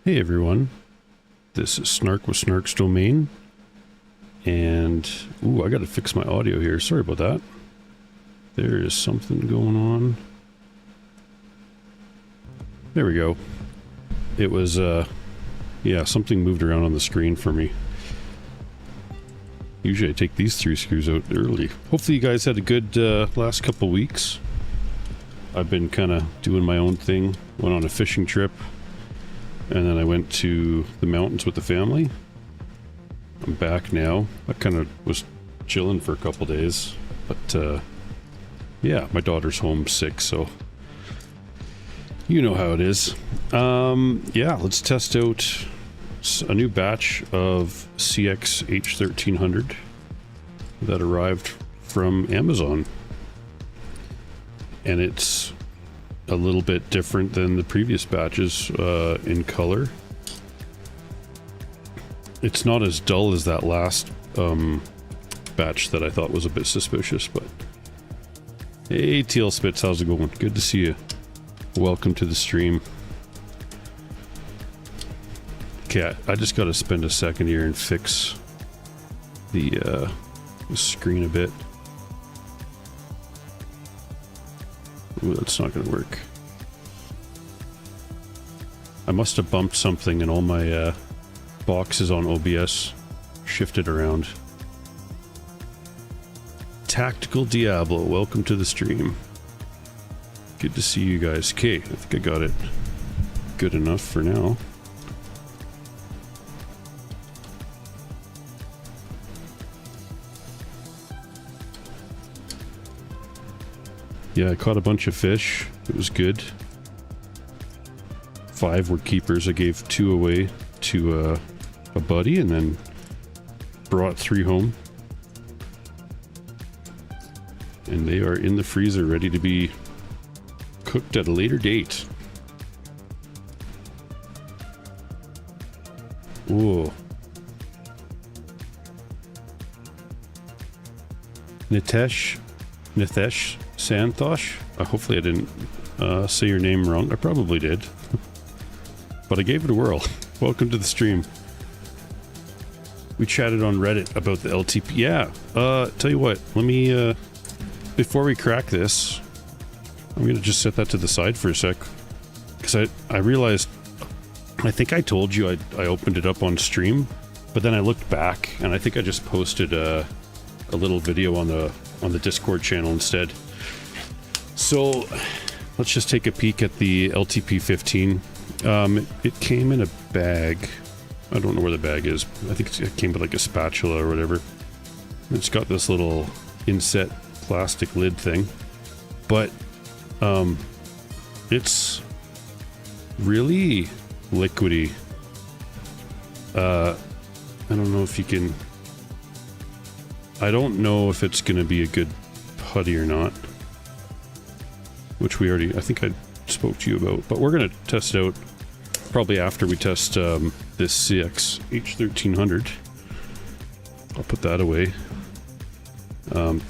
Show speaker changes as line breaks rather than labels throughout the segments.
Hey everyone, this is Snark with Snark's Domain, and I gotta fix my audio here, sorry about that. There is something going on. There we go. It was, yeah, something moved around on the screen for me. Usually I take these 3 screws out early. Hopefully you guys had a good last couple weeks. I've been kind of doing my own thing, went on a fishing trip. And then I went to the mountains with the family. I'm back now. I kind of was chilling for a couple days. But, yeah, my daughter's home sick, so... you know how it is. Yeah, let's test out a new batch of CX-H1300 that arrived from Amazon. And it's a little bit different than the previous batches in color. It's not as dull as that last batch that I thought was a bit suspicious, but hey TL Spitz, how's it going? Good to see you. Welcome to the stream. Okay, I just gotta spend a second here and fix the screen a bit. Ooh, that's not gonna work. I must have bumped something and all my boxes on OBS shifted around. Tactical Diablo, welcome to the stream. Good to see you guys. Okay, I think I got it good enough for now. Yeah, I caught a bunch of fish. It was good. 5 were keepers. I gave 2 away to a buddy and then brought 3 home. And they are in the freezer ready to be cooked at a later date. Whoa. Nitesh Santhosh? Hopefully I didn't say your name wrong. I probably did. But I gave it a whirl. Welcome to the stream. We chatted on Reddit about the LTP. Yeah, tell you what, let me, before we crack this, I'm going to just set that to the side for a sec. Because I realized, I think I told you I opened it up on stream, but then I looked back and I think I just posted a little video on the Discord channel instead. So let's just take a peek at the LTP-15. It came in a bag. I don't know where the bag is. I think it came with like a spatula or whatever. It's got this little inset plastic lid thing, but it's really liquidy. I don't know if you can. I don't know if it's going to be a good putty or not, which we already, I think I spoke to you about, but we're going to test it out probably after we test this CX-H1300. I'll put that away.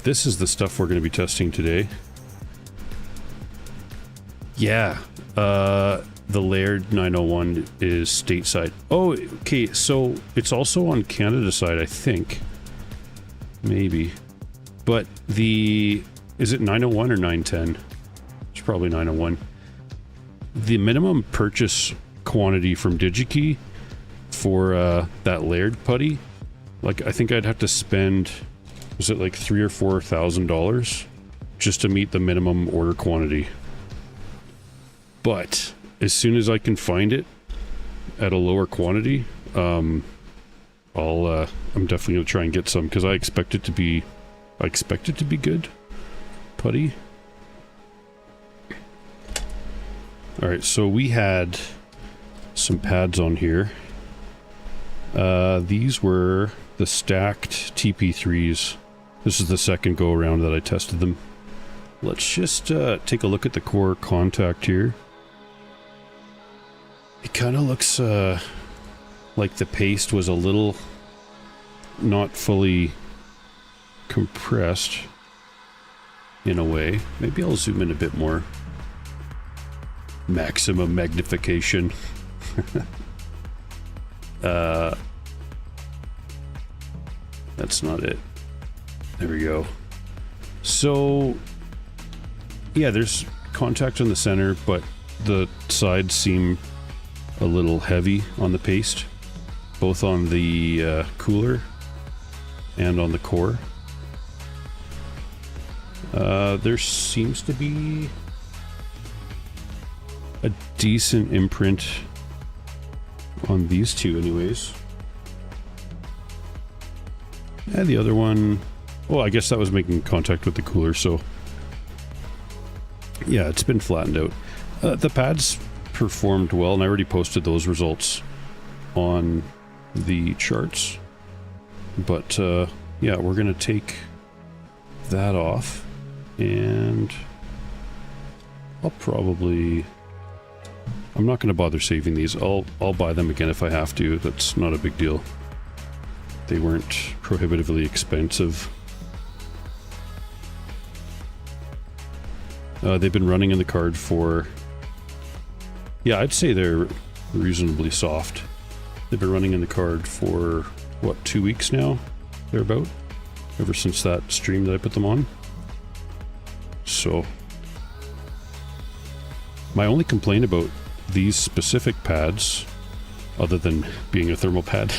This is the stuff we're going to be testing today. Yeah, the Laird 901 is stateside. Oh, okay, so it's also on Canada side, I think. Maybe. But is it 901 or 910? It's probably 901. The minimum purchase quantity from DigiKey for that Laird putty, like I think I'd have to spend, was it like $3,000 or $4,000 just to meet the minimum order quantity. But as soon as I can find it at a lower quantity, I'm definitely gonna try and get some because I expect it to be good putty. All right, so we had some pads on here. These were the stacked TP3s. This is the second go around that I tested them. Let's just take a look at the core contact here. It kind of looks like the paste was a little not fully compressed in a way. Maybe I'll zoom in a bit more. Maximum magnification. That's not it. There we go. So yeah, there's contact on the center, but the sides seem a little heavy on the paste, both on the cooler and on the core. There seems to be a decent imprint on these two anyways. And the other one, well, I guess that was making contact with the cooler, so yeah, it's been flattened out. The pads performed well, and I already posted those results on the charts. But yeah, we're gonna take that off, and I'm not gonna bother saving these. I'll buy them again if I have to. That's not a big deal. They weren't prohibitively expensive. They've been running in the card for, yeah, I'd say they're reasonably soft. They've been running in the card for, what, 2 weeks now? Thereabout? Ever since that stream that I put them on. So, my only complaint about these specific pads other than being a thermal pad,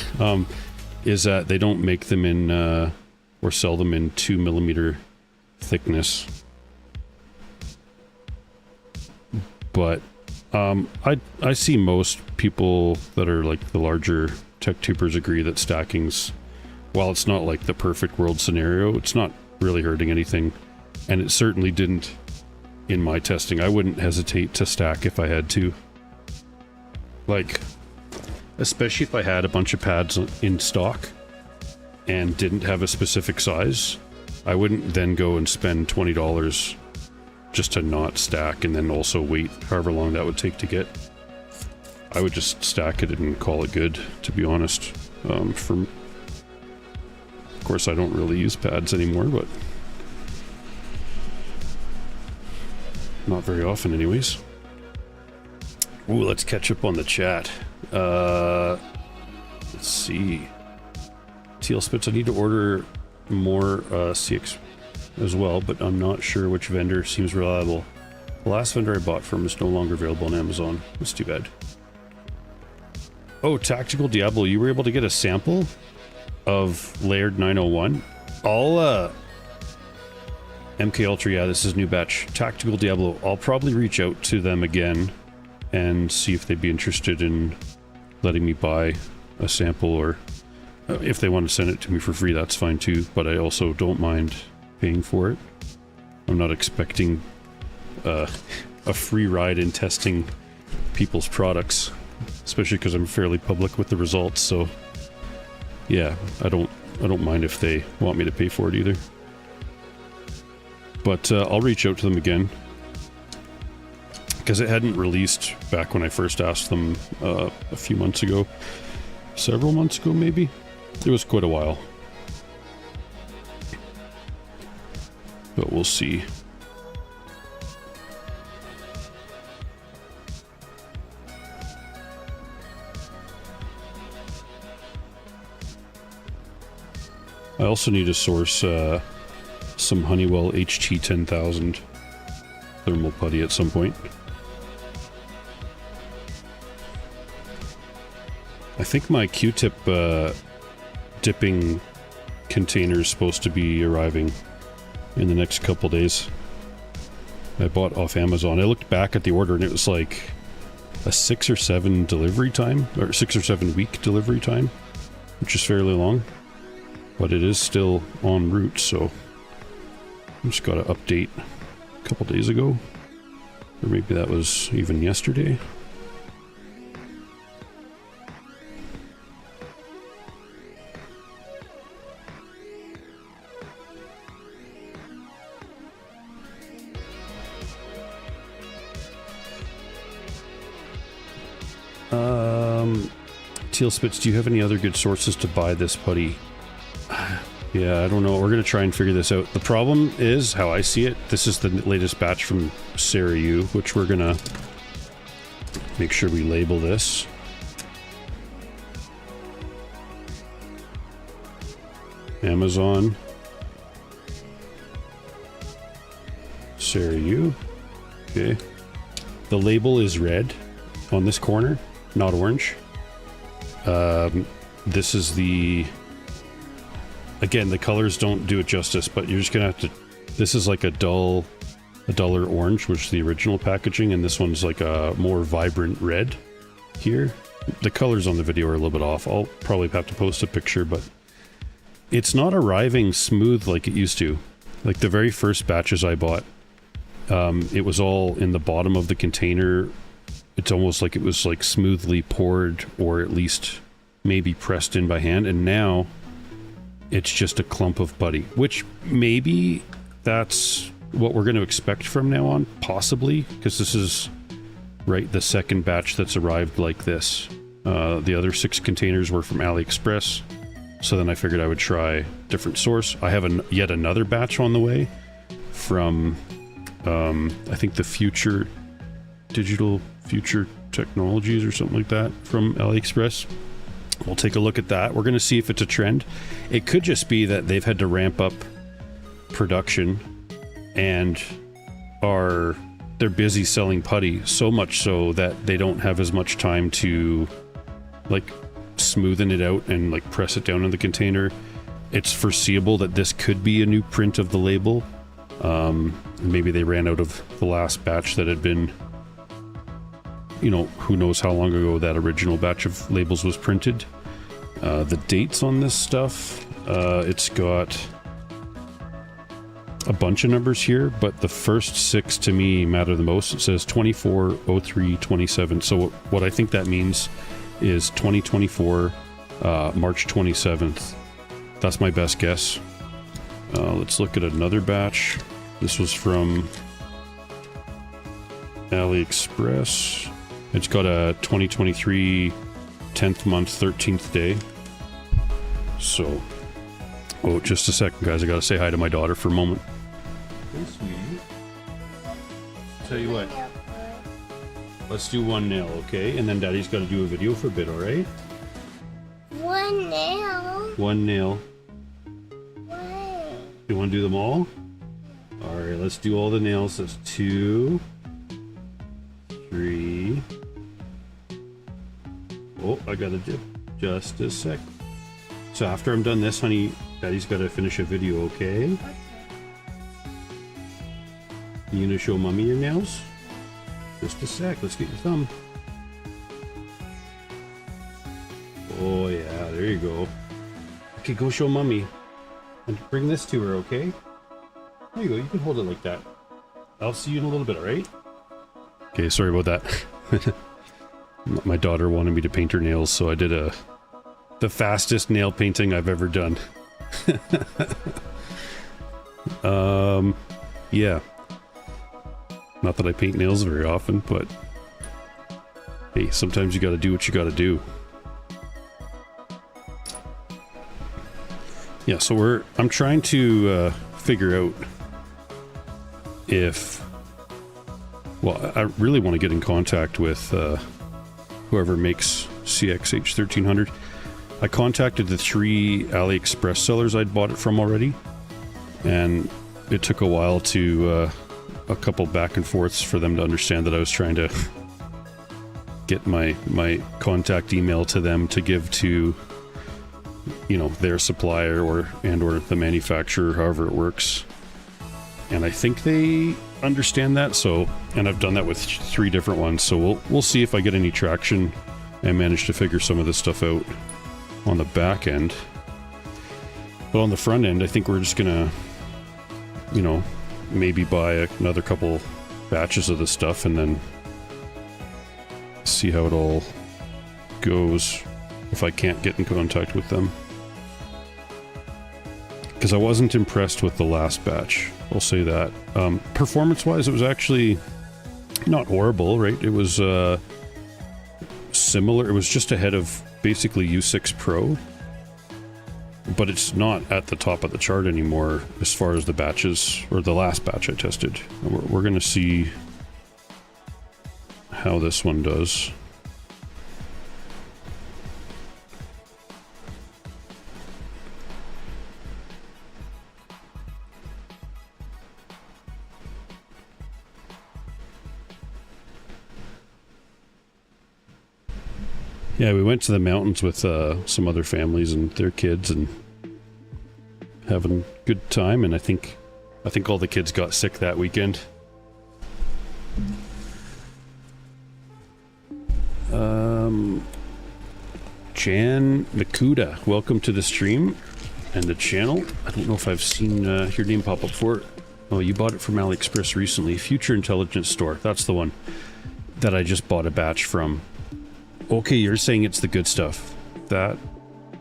is that they don't make them in or sell them in 2mm thickness. But I see most people that are like the larger tech tubers agree that stacking's, while it's not like the perfect world scenario, it's not really hurting anything. And it certainly didn't in my testing. I wouldn't hesitate to stack if I had to. Like, especially if I had a bunch of pads in stock and didn't have a specific size, I wouldn't then go and spend $20 just to not stack and then also wait however long that would take to get. I would just stack it and call it good, to be honest. Of course, I don't really use pads anymore, but not very often anyways. Ooh, let's catch up on the chat. Let's see. TL Spitz, I need to order more CX as well, but I'm not sure which vendor seems reliable. The last vendor I bought from is no longer available on Amazon. That's too bad. Oh, Tactical Diablo, you were able to get a sample of Layered 901? I'll, MK Ultra, yeah, this is new batch. Tactical Diablo, I'll probably reach out to them again and see if they'd be interested in letting me buy a sample, or if they want to send it to me for free, that's fine too, but I also don't mind paying for it. I'm not expecting a free ride in testing people's products, especially because I'm fairly public with the results, so yeah, I don't mind if they want me to pay for it either. But I'll reach out to them again, because it hadn't released back when I first asked them a few months ago. Several months ago, maybe? It was quite a while. But we'll see. I also need to source some Honeywell HT1300 thermal putty at some point. I think my Q-tip dipping container is supposed to be arriving in the next couple days. I bought off Amazon. I looked back at the order and it was like a 6 or 7 delivery time, or 6 or 7 week delivery time, which is fairly long, but it is still en route, so I just got an update a couple days ago, or maybe that was even yesterday. Teal Spitz, do you have any other good sources to buy this putty? Yeah, I don't know. We're going to try and figure this out. The problem is, how I see it, this is the latest batch from Sariu, which we're going to make sure we label this. Amazon. Sariu. Okay. The label is red on this corner, not orange. This is the... Again, the colors don't do it justice, but you're just gonna have to... This is like a duller orange, which is the original packaging, and this one's like a more vibrant red here. The colors on the video are a little bit off. I'll probably have to post a picture, but it's not arriving smooth like it used to. Like the very first batches I bought, it was all in the bottom of the container. It's almost like it was like smoothly poured, or at least maybe pressed in by hand, and now it's just a clump of putty, which maybe that's what we're going to expect from now on, possibly, because this is right the second batch that's arrived like this. The other 6 containers were from AliExpress, so then I figured I would try different source. I have yet another batch on the way from I think the Future Technologies or something like that from AliExpress. We'll take a look at that. We're going to see if it's a trend. It could just be that they've had to ramp up production and they're busy selling putty, so much so that they don't have as much time to like smoothing it out and like press it down in the container, it's foreseeable that this could be a new print of the label. Maybe they ran out of the last batch that had been, you know, who knows how long ago that original batch of labels was printed. The dates on this stuff, it's got a bunch of numbers here, but the first 6 to me matter the most. It says 24/03/27. So what I think that means is 2024, March 27th. That's my best guess. Let's look at another batch. This was from AliExpress. It's got a 2023 10th month 13th day. So, oh, just a second, guys. I gotta say hi to my daughter for a moment. Hey, sweetie. Tell you what. Let's do one nail, okay? And then Daddy's got to do a video for a bit, alright?
One nail.
One nail.
One.
You want to do them all? Alright, let's do all the nails. That's 2, 3. Oh, I got to do just a sec. So after I'm done this, honey, Daddy's got to finish a video, okay?
Okay.
You gonna show Mommy your nails? Just a sec, let's get your thumb. Oh yeah, there you go. Okay, go show Mommy. And bring this to her, okay? There you go, you can hold it like that. I'll see you in a little bit, alright? Okay, sorry about that. My daughter wanted me to paint her nails, so I did the fastest nail painting I've ever done. Yeah. Not that I paint nails very often, but hey, sometimes you gotta do what you gotta do. Yeah, so I'm trying to figure out if, well, I really want to get in contact with whoever makes CX-H1300. I contacted the 3 AliExpress sellers I'd bought it from already, and it took a while to a couple back and forths for them to understand that I was trying to get my contact email to them to give to, you know, their supplier or the manufacturer, however it works. And I think they understand that. So, and I've done that with 3 different ones. So we'll see if I get any traction and manage to figure some of this stuff out on the back end. But on the front end, I think we're just gonna, you know, maybe buy another couple batches of this stuff and then see how it all goes if I can't get in contact with them. Because I wasn't impressed with the last batch, I'll say that. Performance-wise, it was actually not horrible, right? It was similar. It was just ahead of basically U6 Pro. But it's not at the top of the chart anymore as far as the batches, or the last batch I tested. We're going to see how this one does. Yeah, we went to the mountains with some other families and their kids and having a good time, and I think all the kids got sick that weekend. Jan Nakuda, welcome to the stream and the channel. I don't know if I've seen your name pop up before. Oh, you bought it from AliExpress recently. Future Intelligence Store, that's the one that I just bought a batch from. Okay, you're saying it's the good stuff. That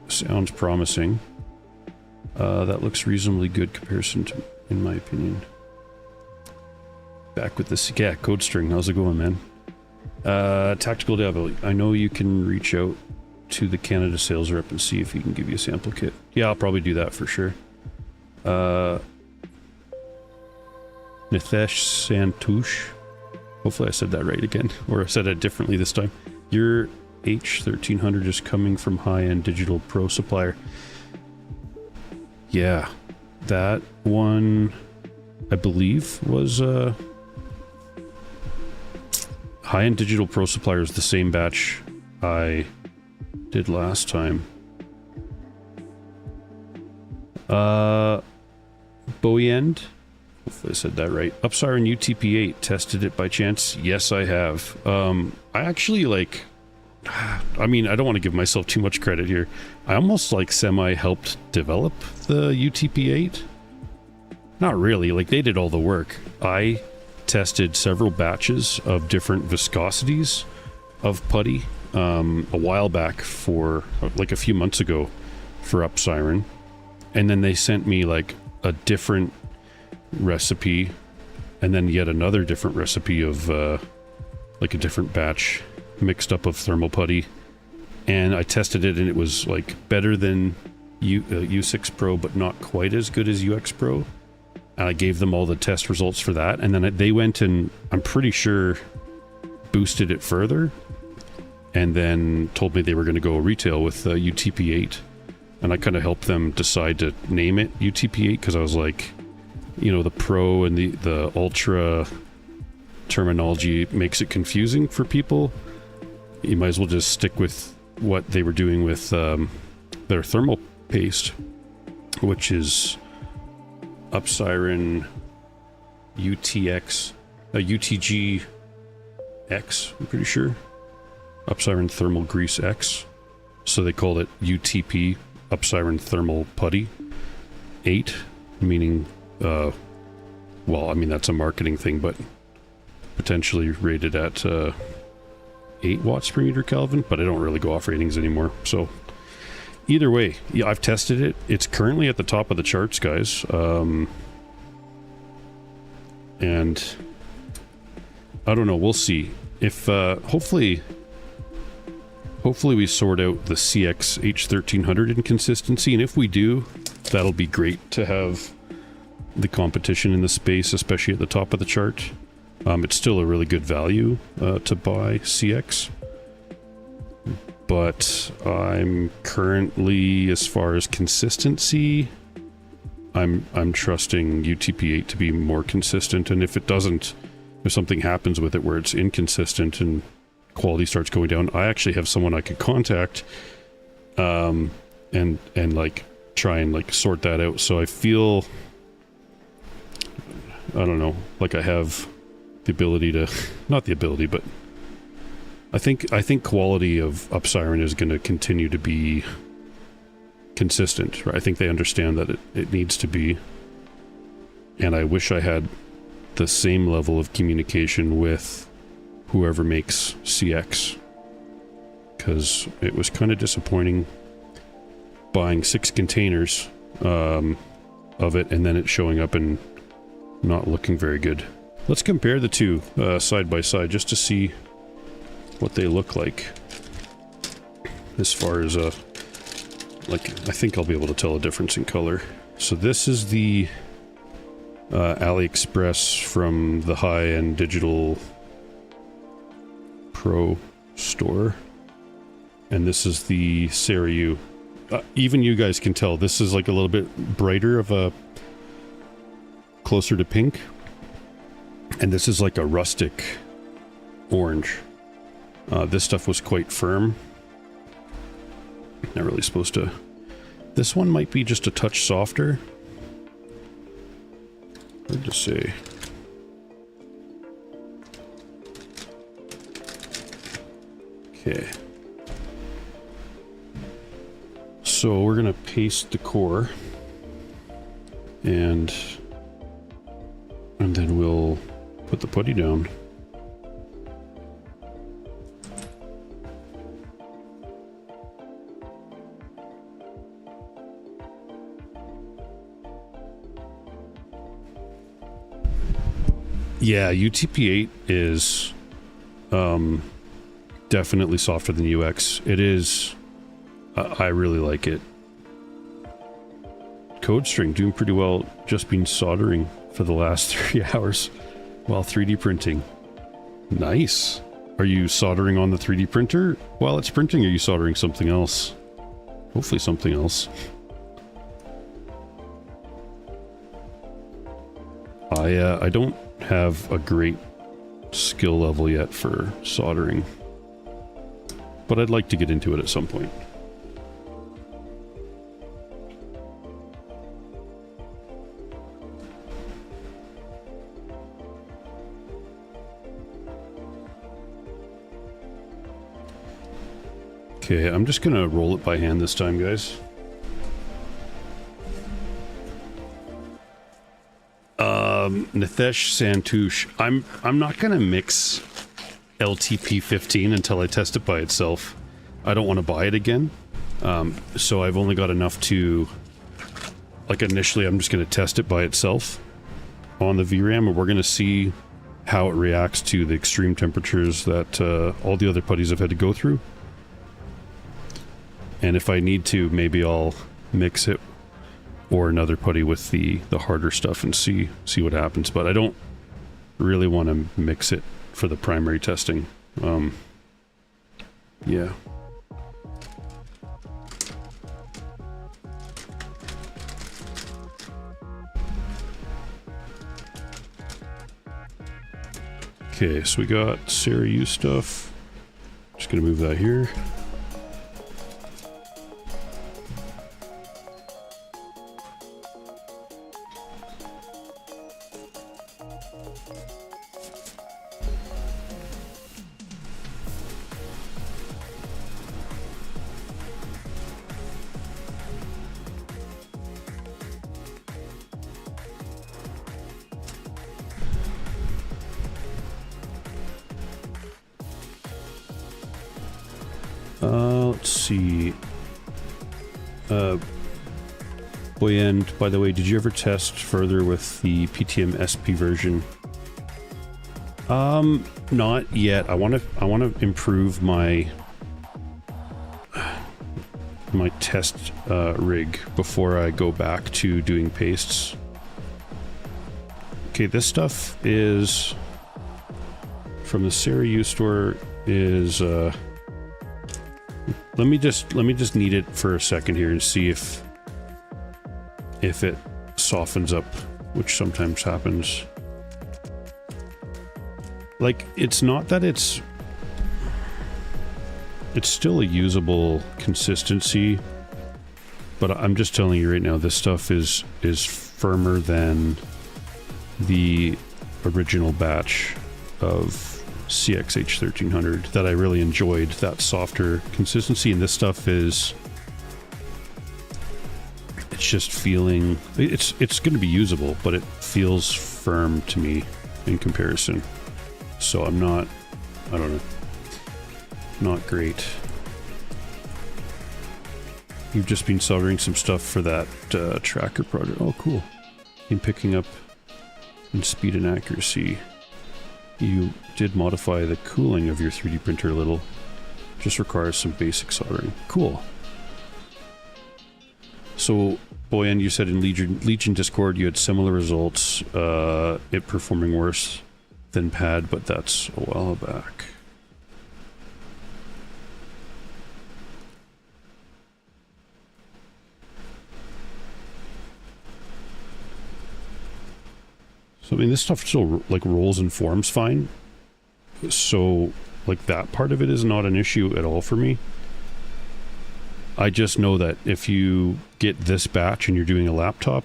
sounds promising. That looks reasonably good comparison to, in my opinion. Back with this, yeah, Code String. How's it going, man? Tactical Devil. I know you can reach out to the Canada sales rep and see if he can give you a sample kit. Yeah, I'll probably do that for sure. Nithesh Santush. Hopefully I said that right again, or I said it differently this time. Your H1300 is coming from high-end Digital Pro supplier. Yeah, that one, I believe, was high-end Digital Pro supplier is the same batch I did last time. Bowie End. Hopefully I said that right. UpSiren UTPA. Tested it by chance? Yes, I have. I actually like... I mean, I don't want to give myself too much credit here. I almost like semi-helped develop the UTP-8. Not really, like they did all the work. I tested several batches of different viscosities of putty a while back for, like a few months ago for UpSiren. And then they sent me like a different recipe and then yet another different recipe of like a different batch mixed up of thermal putty, and I tested it and it was like better than U6 Pro but not quite as good as UX Pro, and I gave them all the test results for that, and then they went and I'm pretty sure boosted it further and then told me they were going to go retail with UTP-8, and I kind of helped them decide to name it UTP-8 because I was like, you know, the Pro and the Ultra terminology makes it confusing for people. You might as well just stick with what they were doing with their thermal paste, which is UpSiren UTG X, I'm pretty sure. UpSiren Thermal Grease X. So they called it UTP, UpSiren Thermal Putty 8, meaning, well, I mean, that's a marketing thing, but potentially rated at 8 watts per meter Kelvin, but I don't really go off ratings anymore. So either way, yeah, I've tested it. It's currently at the top of the charts, guys. And I don't know, we'll see. If hopefully we sort out the CX-H1300 inconsistency, and if we do, that'll be great to have the competition in the space, especially at the top of the chart. It's still a really good value to buy CX, but I'm currently, as far as consistency, I'm trusting UTP-8 to be more consistent, and if it doesn't, if something happens with it where it's inconsistent and quality starts going down, I actually have someone I could contact and like try and like sort that out. So I feel, I don't know, like I have the ability to, not the ability, but I think quality of UpSiren is going to continue to be consistent, right? I think they understand that it needs to be, and I wish I had the same level of communication with whoever makes CX, because it was kind of disappointing buying 6 containers of it and then it showing up and not looking very good. Let's compare the two side by side just to see what they look like. As far as like, I think I'll be able to tell a difference in color. So this is the AliExpress from the high-end Digital Pro store, and this is the Sarayu. Even you guys can tell this is like a little bit brighter of a, closer to pink. And this is like a rustic orange. This stuff was quite firm. Not really supposed to... This one might be just a touch softer. Hard to say. Okay. So we're gonna paste the core. And then we'll put the putty down. Yeah, UTP-8 is definitely softer than UX. It is. I really like it. Code string doing pretty well. Just been soldering for the last 3 hours while 3D printing. Nice. Are you soldering on the 3D printer while it's printing, or are you soldering something else? Hopefully something else. I don't have a great skill level yet for soldering. but I'd like to get into it at some point. Okay, I'm just gonna roll it by hand this time, guys. Nitesh Santush, I'm not gonna mix LTP 15 until I test it by itself. I don't want to buy it again. So I've only got enough to, like, initially I'm just gonna test it by itself on the VRAM, and we're gonna see how it reacts to the extreme temperatures that all the other putties have had to go through. And if I need to, maybe I'll mix it or another putty with the harder stuff and see what happens. But I don't really want to mix it for the primary testing. Yeah. Okay, so we got Sarah U stuff. Just gonna move that here. Let's see. Boyend, by the way, did you ever test further with the PTM SP version? Not yet. I want to improve my test rig before I go back to doing pastes. Okay, this stuff is from the Sarah U store. Is let me just knead it for a second here and see if it softens up, which sometimes happens. Like, it's not that it's still a usable consistency, but I'm just telling you right now, this stuff is firmer than the original batch of CX-H1300 that I really enjoyed, that softer consistency, and this stuff is, it's just feeling, it's going to be usable, but it feels firm to me in comparison. So I'm not, I don't know, not great. You've just been soldering some stuff for that tracker project. Oh, cool. In picking up in speed and accuracy. You did modify the cooling of your 3D printer a little. Just requires some basic soldering. Cool. So, Boyan, you said in Legion Discord you had similar results, it performing worse than pad, but that's a while back. So, I mean, this stuff still, like, rolls and forms fine. So, like, that part of it is not an issue at all for me. I just know that if you get this batch and you're doing a laptop,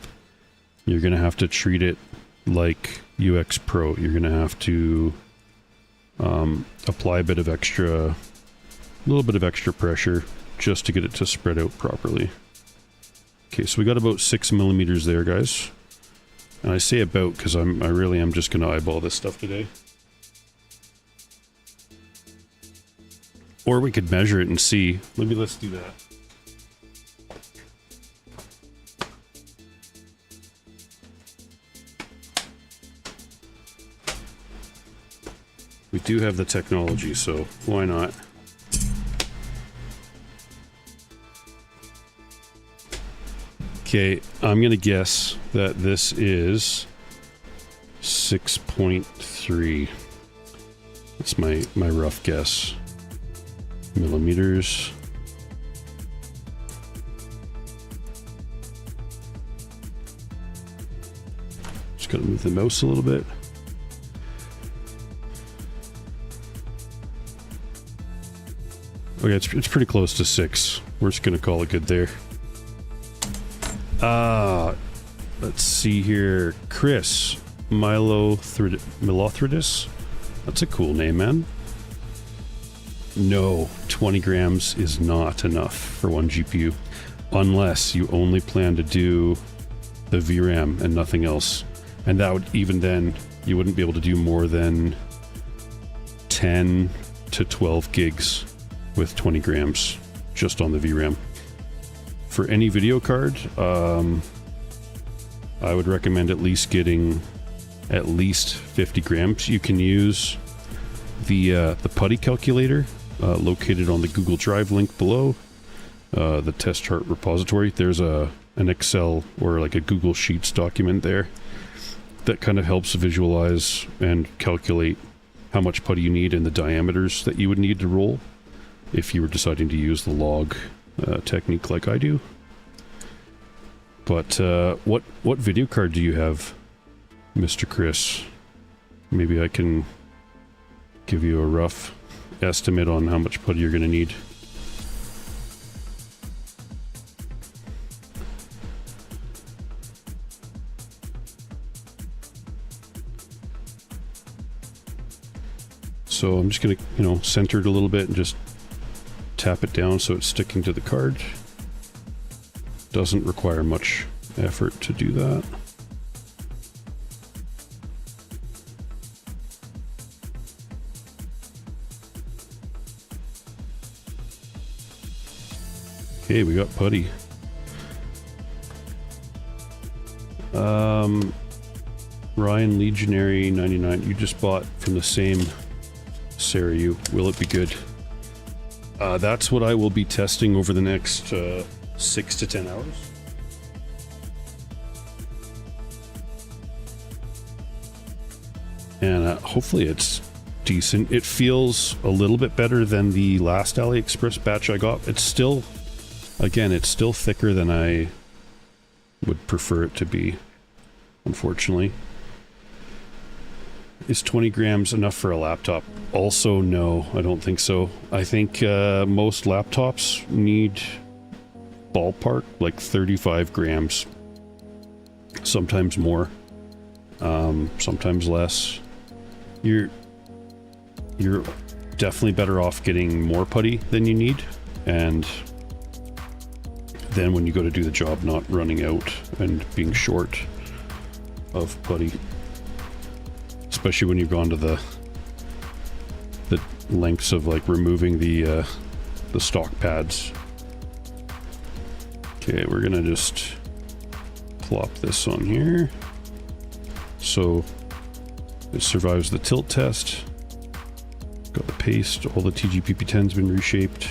you're going to have to treat it like UX Pro. You're going to have to apply a little bit of extra pressure just to get it to spread out properly. Okay, so we got about 6 millimeters there, guys. And I say about because I really am just going to eyeball this stuff today. Or we could measure it and see. Let's do that. We do have the technology, so why not? Okay, I'm going to guess that this is 6.3. That's my rough guess. Millimeters. Just got to move the mouse a little bit. Okay, it's pretty close to 6. We're just gonna call it good there. Let's see here. Chris Milothridis. That's a cool name, man. No, 20 grams is not enough for one GPU. Unless you only plan to do the VRAM and nothing else. And that would, even then, you wouldn't be able to do more than 10 to 12 gigs with 20 grams just on the VRAM. For any video card, I would recommend at least getting at least 50 grams. You can use the Putty calculator located on the Google Drive link below, the test chart repository. There's an Excel or like a Google Sheets document there that kind of helps visualize and calculate how much putty you need and the diameters that you would need to roll if you were deciding to use the log technique like I do. But what video card do you have, Mr. Chris? Maybe I can give you a rough estimate on how much putty you're going to need. So I'm just going to, center it a little bit and just tap it down so it's sticking to the card. Doesn't require much effort to do that. Okay, we got putty. Ryan Legionary 99, you just bought from the same Sarah, will it be good? That's what I will be testing over the next 6 to 10 hours. And hopefully it's decent. It feels a little bit better than the last AliExpress batch I got. It's still, again, it's still thicker than I would prefer it to be, unfortunately. Is 20 grams enough for a laptop? Also, no, I don't think so. I think most laptops need ballpark like 35 grams. Sometimes more, sometimes less. You're definitely better off getting more putty than you need, and then when you go to do the job, not running out and being short of putty. Especially when you've gone to the lengths of like removing the stock pads. Okay, we're gonna just plop this on here so it survives the tilt test. Got the paste, all the TGPP10's been reshaped.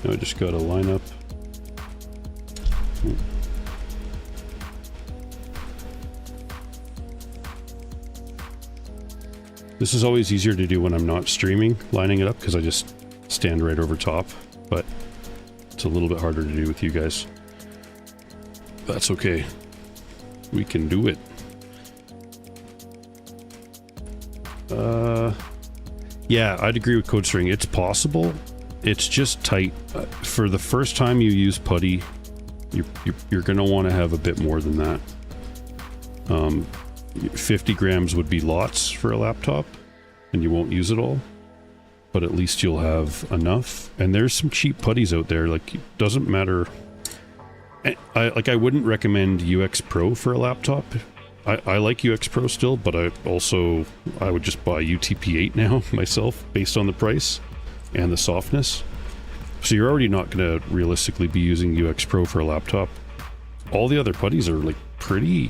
Now I just gotta line up. This is always easier to do when I'm not streaming, lining it up, because I just stand right over top, but it's a little bit harder to do with you guys. That's okay. We can do it. Yeah, I'd agree with CodeString. It's possible. It's just tight. For the first time you use putty, you're going to want to have a bit more than that. 50 grams would be lots for a laptop, and you won't use it all, but at least you'll have enough. And there's some cheap putties out there. Like, it doesn't matter. I wouldn't recommend UX Pro for a laptop. I like UX Pro still, but I would just buy UTP-8 now myself based on the price and the softness. So you're already not going to realistically be using UX Pro for a laptop. All the other putties are like pretty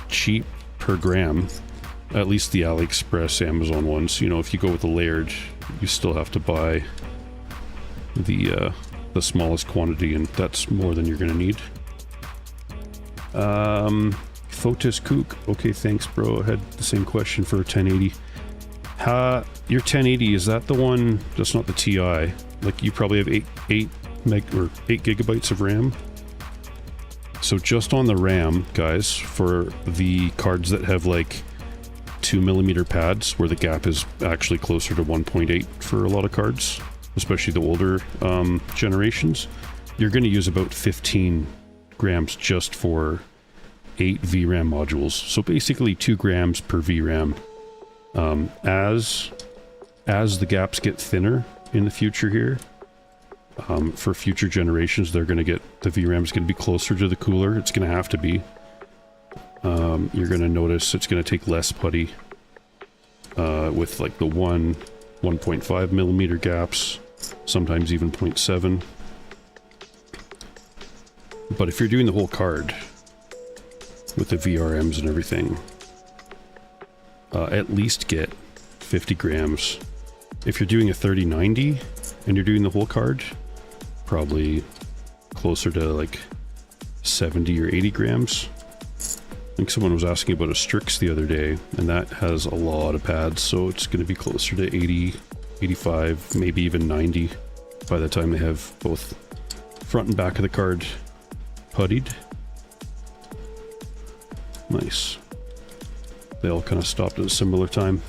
cheap per gram, at least the AliExpress, Amazon ones. If you go with the layered, you still have to buy the smallest quantity, and that's more than you're going to need. Fotis Kook, okay, thanks bro. I had the same question for 1080. Your 1080, is that the one that's not the TI? Like, you probably have 8 gigabytes of RAM. So just on the RAM, guys, for the cards that have like 2mm pads where the gap is actually closer to 1.8 for a lot of cards, especially the older generations, you're going to use about 15 grams just for 8 VRAM modules. So basically 2 grams per VRAM. As the gaps get thinner in the future here, for future generations, they're going to get, the VRAM is going to be closer to the cooler. It's going to have to be. You're going to notice it's going to take less putty with like the 1.5 millimeter gaps, sometimes even 0.7. But if you're doing the whole card with the VRMs and everything, at least get 50 grams. If you're doing a 3090 and you're doing the whole card, probably closer to like 70 or 80 grams. I think someone was asking about a Strix the other day, and that has a lot of pads, so it's going to be closer to 80, 85, maybe even 90 by the time they have both front and back of the card puttied. Nice. They all kind of stopped at a similar time.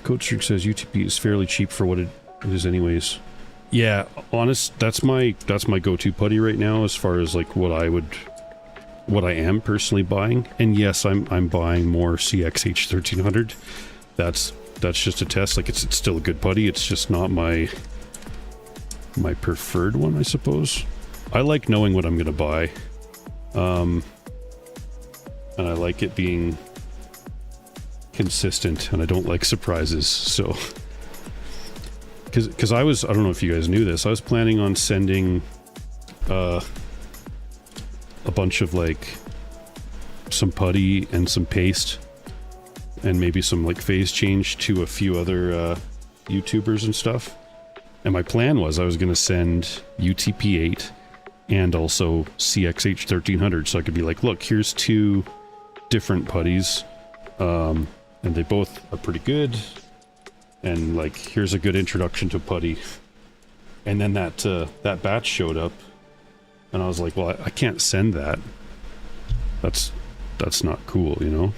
Coach Streak says UTP is fairly cheap for what it is anyways. Yeah, honest, that's my go-to putty right now as far as like what I am personally buying. And yes, I'm buying more CX-H1300. That's just a test. Like it's still a good putty. It's just not my preferred one, I suppose. I like knowing what I'm gonna buy. And I like it being consistent, and I don't like surprises, so because I don't know if you guys knew this, I was planning on sending a bunch of like some putty and some paste and maybe some like phase change to a few other YouTubers and stuff, and my plan was I was going to send UTP-8 and also CX-H1300, so I could be like, look, here's 2 different putties, and they both are pretty good, and like here's a good introduction to putty. And then that batch showed up, and I was like, well, I can't send that. That's not cool, you know.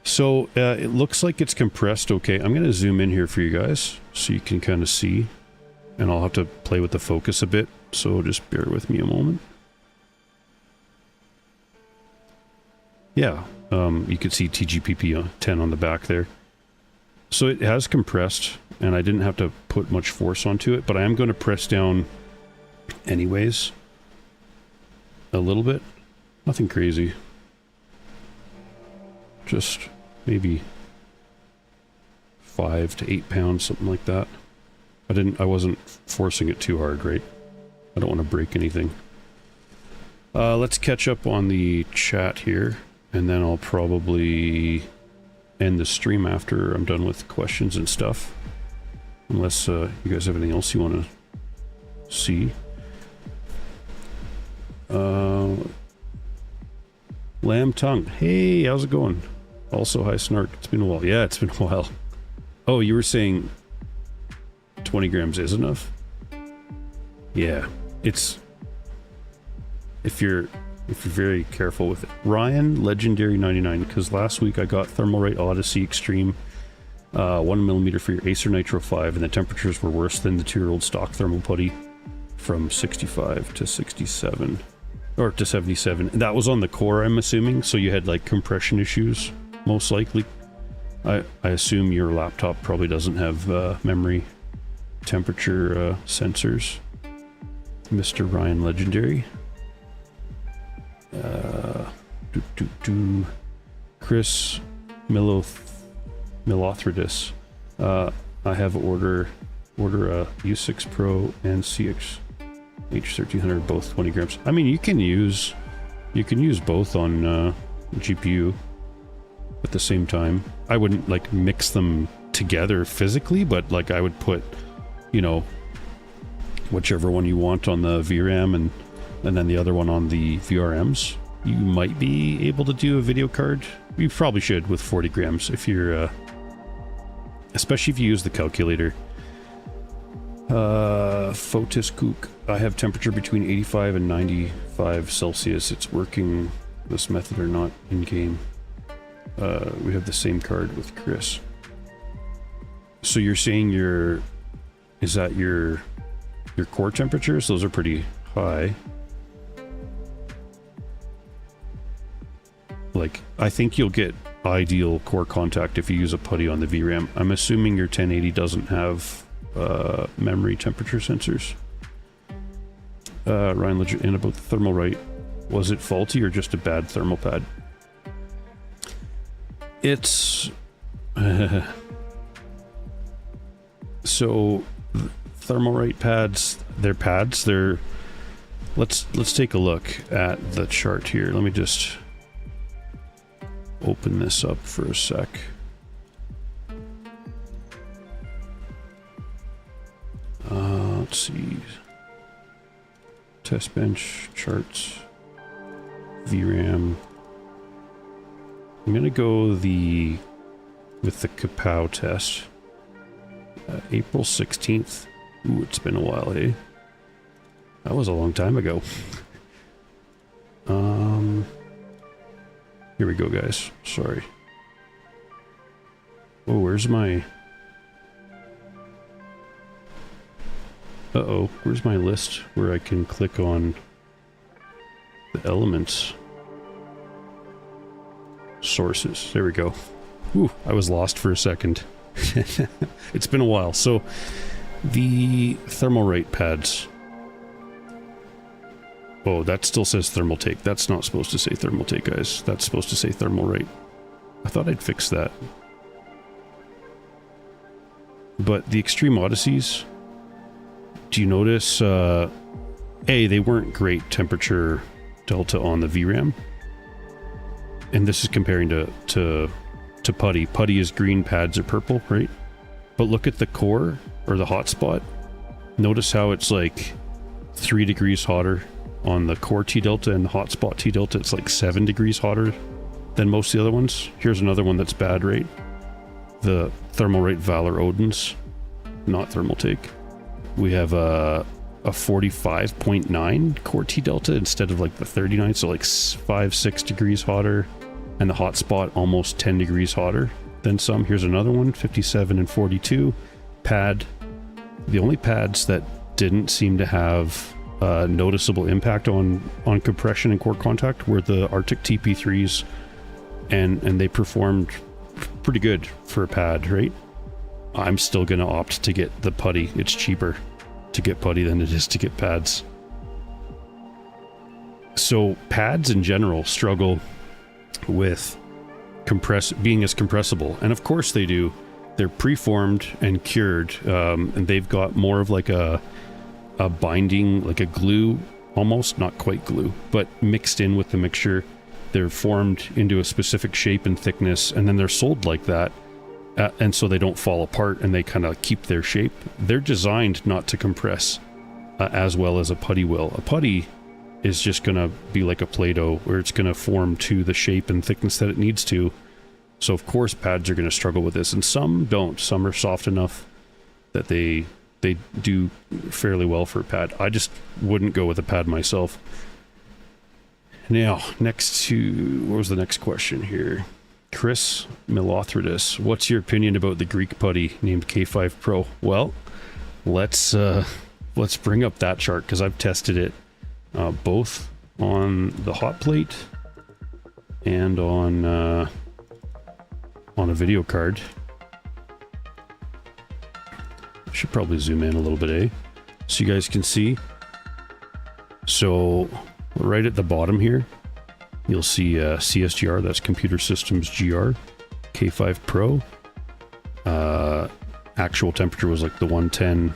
So it looks like it's compressed okay. I'm gonna zoom in here for you guys so you can kind of see, and I'll have to play with the focus a bit, so just bear with me a moment. Yeah, you can see TGPP 10 on the back there. So it has compressed, and I didn't have to put much force onto it, but I am going to press down anyways. A little bit. Nothing crazy. Just maybe 5 to 8 pounds, something like that. I wasn't forcing it too hard, right? I don't want to break anything. Let's catch up on the chat here, and then I'll probably end the stream after I'm done with questions and stuff. Unless you guys have anything else you want to see. Lamb Tongue. Hey, how's it going? Also, hi Snark. It's been a while. Yeah, it's been a while. Oh, you were saying 20 grams is enough? Yeah, it's... If you're very careful with it. Ryan Legendary 99, because last week I got Thermalright Odyssey Extreme 1mm for your Acer Nitro 5, and the temperatures were worse than the 2-year-old stock thermal putty from 65 to 67. Or to 77. That was on the core, I'm assuming, so you had like compression issues, most likely. I assume your laptop probably doesn't have memory temperature sensors. Mr. Ryan Legendary. Chris Milothridis. I have order a U6 Pro and CX-H1300, both 20 grams. I mean, you can use both on GPU at the same time. I wouldn't like mix them together physically, but like I would put, you know, whichever one you want on the VRAM and then the other one on the VRMs. You might be able to do a video card. You probably should with 40 grams if you're, especially if you use the calculator. Fotis Kook. I have temperature between 85 and 95 Celsius. It's working this method or not in game. We have the same card with Chris. So you're saying is that your core temperatures? Those are pretty high. Like, I think you'll get ideal core contact if you use a putty on the VRAM. I'm assuming your 1080 doesn't have memory temperature sensors. Ryan Legit in about the thermal right. Was it faulty or just a bad thermal pad? It's so thermal right pads, they're let's take a look at the chart here. Let me just open this up for a sec. Let's see. Test bench charts. VRAM. I'm gonna go with the Kapow test. April 16th. Ooh, it's been a while, hey? That was a long time ago. Here we go, guys. Sorry. Oh, where's my... Uh-oh, where's my list where I can click on the elements? Sources. There we go. Ooh, I was lost for a second. It's been a while. So, the thermal rate pads. Oh, that still says thermal take. That's not supposed to say thermal take, guys. That's supposed to say thermal rate. I thought I'd fix that. But the Extreme Odysseys, do you notice, they weren't great temperature delta on the VRAM. And this is comparing to Putty. Putty is green, pads are purple, right? But look at the core, or the hotspot. Notice how it's like 3 degrees hotter on the core T delta, and the hotspot T delta, it's like 7 degrees hotter than most of the other ones. Here's another one that's bad rate. The thermal rate Valor Odin's, not thermal take. We have a 45.9 core T delta instead of like the 39, so like 5-6 degrees hotter, and the hotspot almost 10 degrees hotter than some. Here's another one, 57 and 42 pad. The only pads that didn't seem to have noticeable impact on compression and core contact were the Arctic TP3s, and they performed pretty good for a pad, right? I'm still going to opt to get the Putty. It's cheaper to get Putty than it is to get pads. So pads in general struggle with being as compressible, and of course they do. They're preformed and cured, and they've got more of like a binding, like a glue, almost, not quite glue, but mixed in with the mixture. They're formed into a specific shape and thickness, and then they're sold like that, and so they don't fall apart, and they kind of keep their shape. They're designed not to compress as well as a Putty will. A Putty is just going to be like a Play-Doh, where it's going to form to the shape and thickness that it needs to. So of course pads are going to struggle with this, and some don't. Some are soft enough that they do fairly well for a pad. I just wouldn't go with a pad myself. Now, next to... what was the next question here? Chris Milothridis. What's your opinion about the Greek Putty named K5 Pro? Well, let's bring up that chart, because I've tested it both on the hot plate and on a video card. Should probably zoom in a little bit, so you guys can see. So right at the bottom here, you'll see CSGR, that's Computer Systems GR, K5 Pro. Actual temperature was like the 110.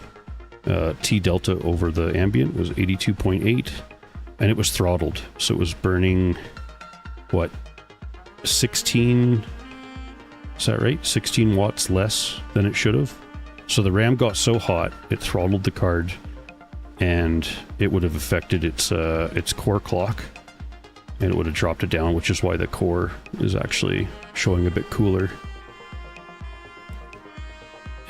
T delta over the ambient was 82.8, and it was throttled, so it was burning, what, 16, is that right? 16 watts less than it should have. So the RAM got so hot, it throttled the card, and it would have affected its core clock, and it would have dropped it down, which is why the core is actually showing a bit cooler.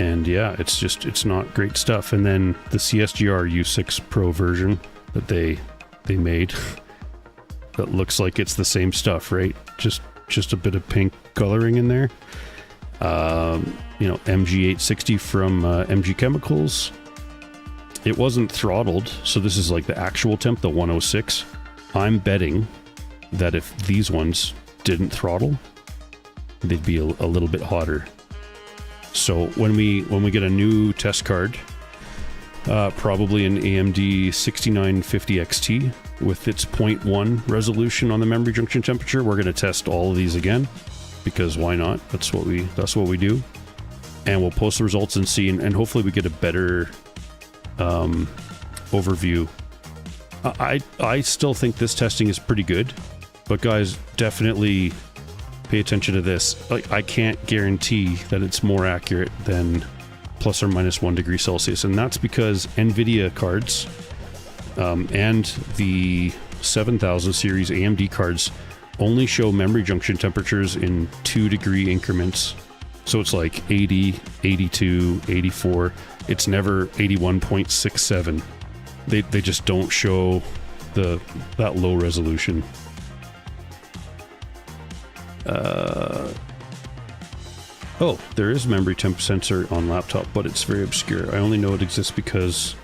And yeah, it's not great stuff. And then the CSGR U6 Pro version that they made that looks like it's the same stuff, right? Just a bit of pink coloring in there. You know, MG860 from MG Chemicals. It wasn't throttled, so this is like the actual temp, the 106. I'm betting that if these ones didn't throttle, they'd be a little bit hotter. So when we get a new test card, probably an AMD 6950 XT with its 0.1 resolution on the memory junction temperature, we're going to test all of these again, because why not? That's what we do. And we'll post the results and see, and hopefully we get a better overview. I still think this testing is pretty good, but guys, definitely pay attention to this. Like, I can't guarantee that it's more accurate than plus or minus 1 degree Celsius, and that's because NVIDIA cards and the 7000 series AMD cards only show memory junction temperatures in 2 degree increments. So it's like 80, 82, 84. It's never 81.67. They just don't show that low resolution. Oh, there is memory temp sensor on laptop, but it's very obscure. I only know it exists because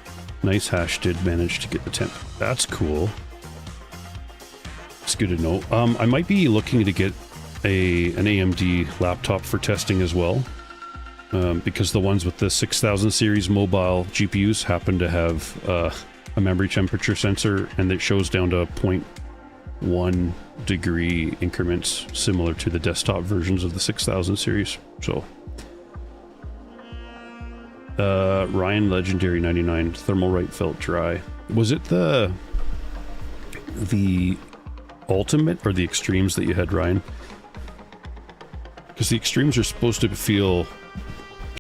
NiceHash did manage to get the temp. That's cool. It's good to know. I might be looking to get an AMD laptop for testing as well, because the ones with the 6000 series mobile GPUs happen to have a memory temperature sensor, and it shows down to 0.1 degree increments, similar to the desktop versions of the 6000 series. So Ryan Legendary 99, Thermalright felt dry. Was it the ultimate or the extremes that you had, Ryan? Because the extremes are supposed to feel